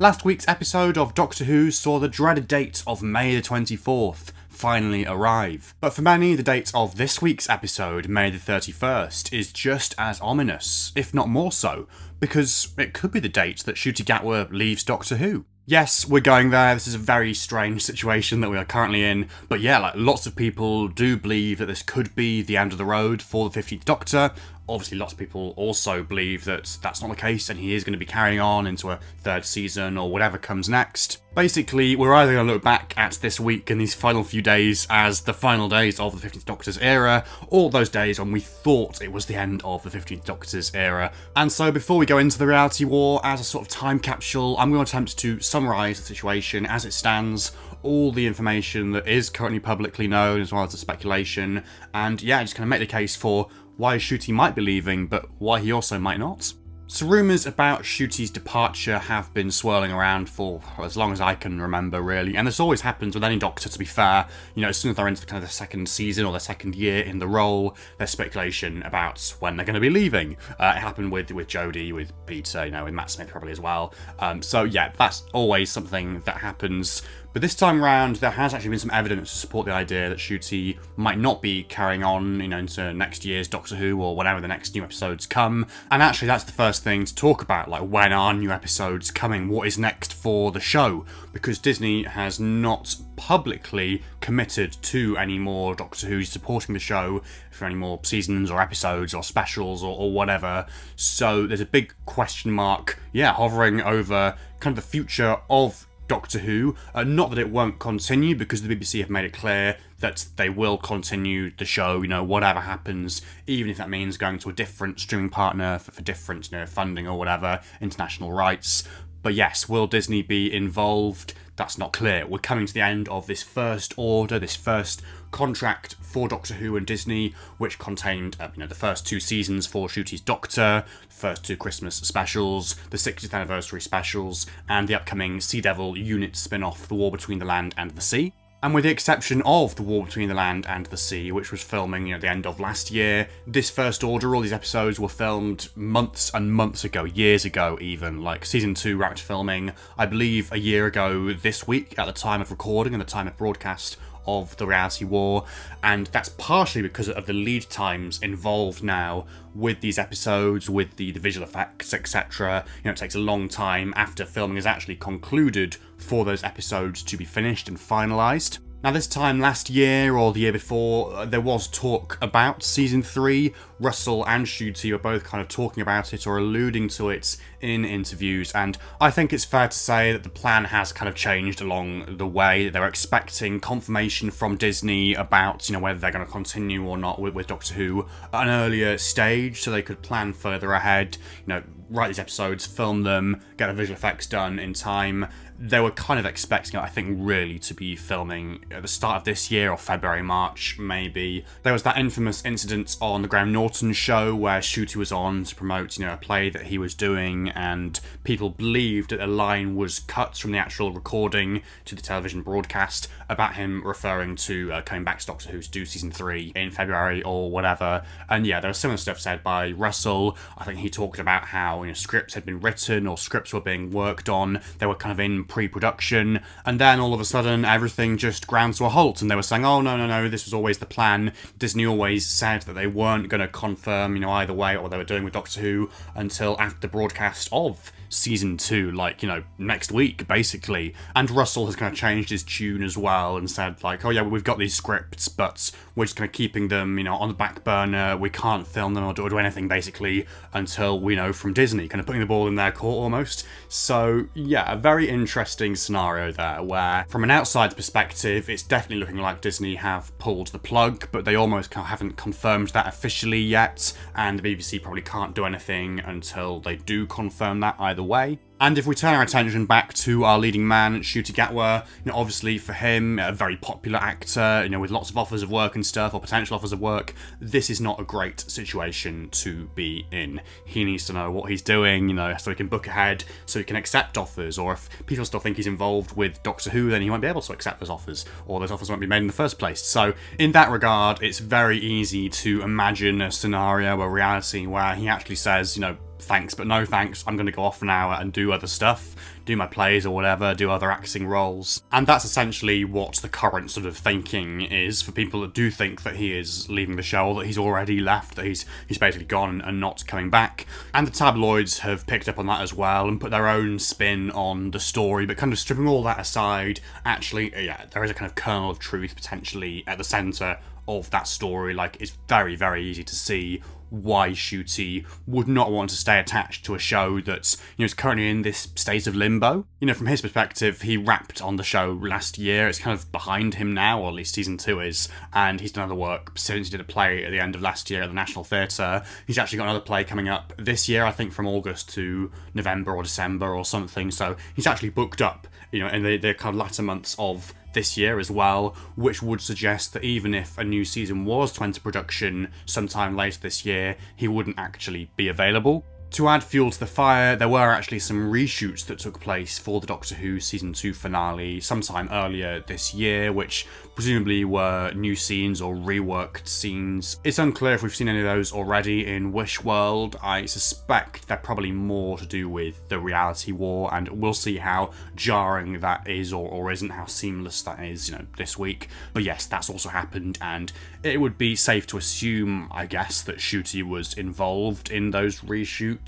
Last week's episode of Doctor Who saw the dreaded date of May the 24th finally arrive. But for many, the date of this week's episode, May the 31st, is just as ominous, if not more so, because it could be the date that Ncuti Gatwa leaves Doctor Who. Yes, we're going there. This is a very strange situation that we are currently in. But yeah, lots of people do believe that this could be the end of the road for the 15th Doctor. Obviously, lots of people also believe that that's not the case and he is going to be carrying on into a third season or whatever comes next. Basically, we're either going to look back at this week and these final few days as the final days of the 15th Doctor's era, or those days when we thought it was the end of the 15th Doctor's era. And so before we go into the reality war, as a sort of time capsule, I'm going to attempt to summarise the situation as it stands, all the information that is currently publicly known as well as the speculation, and yeah, just kind of make the case for why Ncuti might be leaving, but why he also might not. So rumours about Ncuti's departure have been swirling around for as long as I can remember, really. And this always happens with any Doctor, to be fair. You know, as soon as they're into kind of the second season or their second year in the role, there's speculation about when they're going to be leaving. It happened with Jodie, with Peter, you know, with Matt Smith probably as well. So yeah, that's always something that happens. But this time round, there has actually been some evidence to support the idea that Ncuti might not be carrying on, you know, into next year's Doctor Who or whenever the next new episodes come. And actually, that's the first thing to talk about, like when are new episodes coming? What is next for the show? Because Disney has not publicly committed to any more Doctor Who's supporting the show for any more seasons or episodes or specials or whatever. So there's a big question mark, hovering over kind of the future of Doctor Who. Not that it won't continue, because the BBC have made it clear that they will continue the show, you know, whatever happens, even if that means going to a different streaming partner for different, you know, funding or whatever, international rights. But yes, will Disney be involved? That's not clear. We're coming to the end of this first order, this first contract for Doctor Who and Disney, which contained the first two seasons for Ncuti's Doctor, the first two Christmas specials, the 60th anniversary specials, and the upcoming Sea Devil unit spin-off, The War Between the Land and the Sea. And with the exception of The War Between the Land and the Sea, which was filming at the end of last year, this first order, all these episodes were filmed months and months ago, years ago even. Like, season 2 wrapped filming, I believe, a year ago this week at the time of recording and the time of broadcast of the reality war, and that's partially because of the lead times involved now with these episodes, with the visual effects, etc. You know, it takes a long time after filming is actually concluded for those episodes to be finished and finalised. Now, this time last year or the year before, there was talk about season 3. Russell and Ncuti were both kind of talking about it or alluding to it in interviews, and I think it's fair to say that the plan has kind of changed along the way. They're expecting confirmation from Disney about, you know, whether they're going to continue or not with Doctor Who at an earlier stage, so they could plan further ahead, you know, write these episodes, film them, get the visual effects done in time. They were kind of expecting it, I think, really to be filming at the start of this year, or February, March, maybe. There was that infamous incident on the Graham Norton show where Ncuti was on to promote, you know, a play that he was doing, and people believed that a line was cut from the actual recording to the television broadcast about him referring to coming back to Doctor Who to do season 3 in February or whatever. And yeah, there was similar stuff said by Russell. I think he talked about how, you know, scripts had been written or scripts were being worked on. They were kind of in pre-production, and then all of a sudden everything just ground to a halt, and they were saying, oh no, this was always the plan. Disney always said that they weren't going to confirm, you know, either way what they were doing with Doctor Who until after the broadcast of season 2, like, you know, next week basically. And Russell has kind of changed his tune as well and said, like, oh yeah, we've got these scripts, but we're just kind of keeping them, you know, on the back burner. We can't film them or do anything basically until we know from Disney, kind of putting the ball in their court almost. So yeah, a very interesting scenario there where, from an outside perspective, it's definitely looking like Disney have pulled the plug, but they almost haven't confirmed that officially yet, and the BBC probably can't do anything until they do confirm that either way. And if we turn our attention back to our leading man, Ncuti Gatwa, you know, obviously for him, a very popular actor, you know, with lots of offers of work and stuff, or potential offers of work, this is not a great situation to be in. He needs to know what he's doing, you know, so he can book ahead, so he can accept offers, or if people still think he's involved with Doctor Who, then he won't be able to accept those offers, or those offers won't be made in the first place. So in that regard, it's very easy to imagine a scenario, a reality, where he actually says, you know, thanks but no thanks, I'm going to go off now and do other stuff, do my plays or whatever, do other acting roles. And that's essentially what the current sort of thinking is for people that do think that he is leaving the show, or that he's already left, that he's basically gone and not coming back. And the tabloids have picked up on that as well and put their own spin on the story, but kind of stripping all that aside, actually, yeah, there is a kind of kernel of truth potentially at the centre of that story. Like, it's very, very easy to see why Ncuti would not want to stay attached to a show that's, is currently in this state of limbo. From his perspective, he wrapped on the show last year. It's kind of behind him now, or at least season 2 is, and he's done other work since he did a play at the end of last year at the National Theatre. He's actually got another play coming up this year, I think from August to November or December or something, so he's actually booked up, in the kind of latter months of this year as well, which would suggest that even if a new season was to enter production sometime later this year, he wouldn't actually be available. To add fuel to the fire, there were actually some reshoots that took place for the Doctor Who Season 2 finale sometime earlier this year, which presumably were new scenes or reworked scenes. It's unclear if we've seen any of those already in Wish World. I suspect they're probably more to do with the reality war, and we'll see how jarring that is or isn't, how seamless that is, this week. But yes, that's also happened, and it would be safe to assume, I guess, that Ncuti was involved in those reshoots.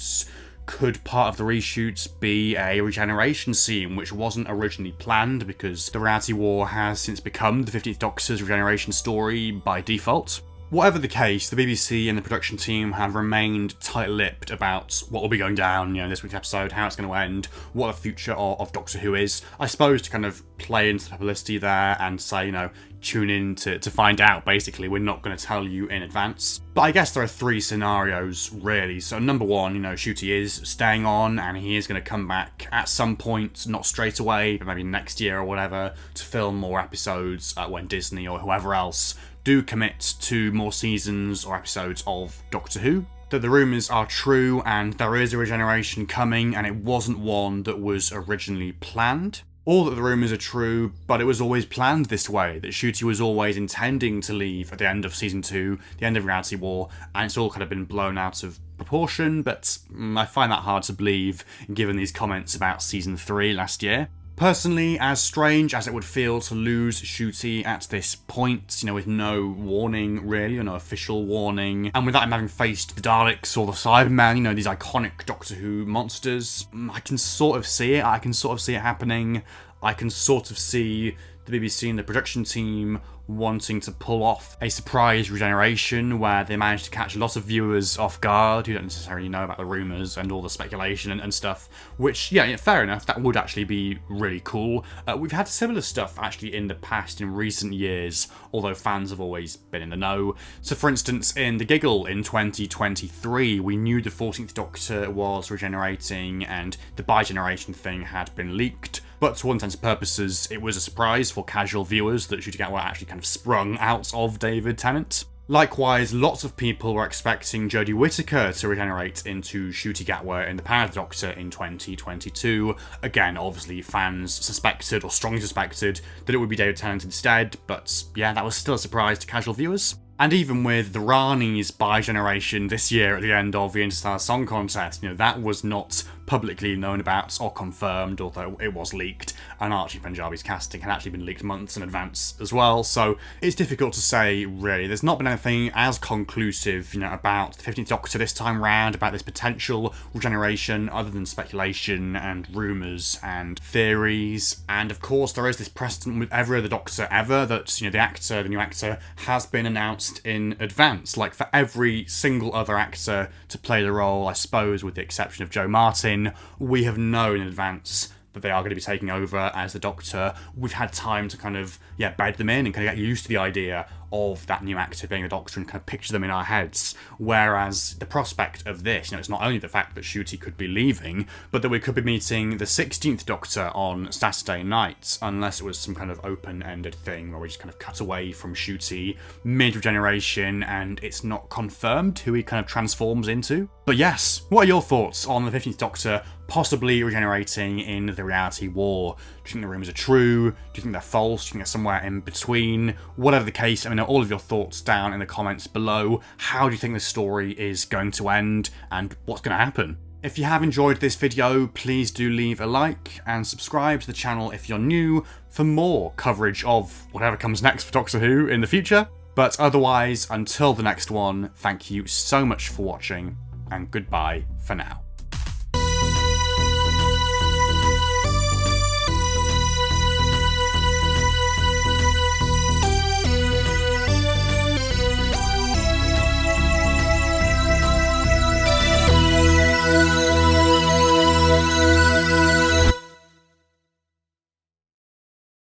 Could part of the reshoots be a regeneration scene, which wasn't originally planned because the reality war has since become the 15th Doctor's regeneration story by default? Whatever the case, the BBC and the production team have remained tight-lipped about what will be going down, this week's episode, how it's going to end, what the future of Doctor Who is. I suppose to kind of play into the publicity there and say, tune in to find out, basically. We're not going to tell you in advance. But I guess there are 3 scenarios, really. So number 1, Ncuti is staying on, and he is going to come back at some point, not straight away, but maybe next year or whatever, to film more episodes when Disney or whoever else do commit to more seasons or episodes of Doctor Who. That the rumours are true, and there is a regeneration coming, and it wasn't one that was originally planned. Or that the rumours are true, but it was always planned this way, that Ncuti was always intending to leave at the end of Season 2, the end of Reality War, and it's all kind of been blown out of proportion, but I find that hard to believe given these comments about Season 3 last year. Personally, as strange as it would feel to lose Ncuti at this point, with no warning really, or no official warning, and without him having faced the Daleks or the Cybermen, these iconic Doctor Who monsters, I can sort of see it. I can sort of see it happening. I can sort of see the BBC and the production team wanting to pull off a surprise regeneration where they manage to catch a lot of viewers off guard who don't necessarily know about the rumours and all the speculation and stuff, which, yeah, fair enough, that would actually be really cool. We've had similar stuff actually in the past, in recent years, although fans have always been in the know. So for instance, in The Giggle in 2023, we knew the 14th Doctor was regenerating and the bi-generation thing had been leaked. But to all intents and purposes, it was a surprise for casual viewers that Ncuti Gatwa actually kind of sprung out of David Tennant. Likewise, lots of people were expecting Jodie Whittaker to regenerate into Ncuti Gatwa in The Power of the Doctor in 2022. Again, obviously fans suspected, or strongly suspected, that it would be David Tennant instead, but yeah, that was still a surprise to casual viewers. And even with the Rani's bi-generation this year at the end of the Interstellar Song Contest, that was not publicly known about or confirmed, although it was leaked, and Archie Punjabi's casting had actually been leaked months in advance as well, so it's difficult to say, really. There's not been anything as conclusive, about the 15th Doctor this time round, about this potential regeneration, other than speculation and rumours and theories. And of course, there is this precedent with every other Doctor ever that, the new actor, has been announced in advance. Like, for every single other actor to play the role, I suppose, with the exception of Joe Martin, we have known in advance that they are going to be taking over as the Doctor. We've had time to kind of, bed them in and kind of get used to the idea of that new actor being the Doctor and kind of picture them in our heads. Whereas the prospect of this, it's not only the fact that Ncuti could be leaving, but that we could be meeting the 16th Doctor on Saturday night, unless it was some kind of open-ended thing where we just kind of cut away from Ncuti mid-regeneration and it's not confirmed who he kind of transforms into. But yes, what are your thoughts on the 15th Doctor possibly regenerating in the reality war? Do you think the rumours are true? Do you think they're false? Do you think they're somewhere in between? Whatever the case, know all of your thoughts down in the comments below. How do you think the story is going to end and what's going to happen? If you have enjoyed this video, please do leave a like and subscribe to the channel if you're new for more coverage of whatever comes next for Doctor Who in the future. But otherwise, until the next one, thank you so much for watching, and goodbye for now.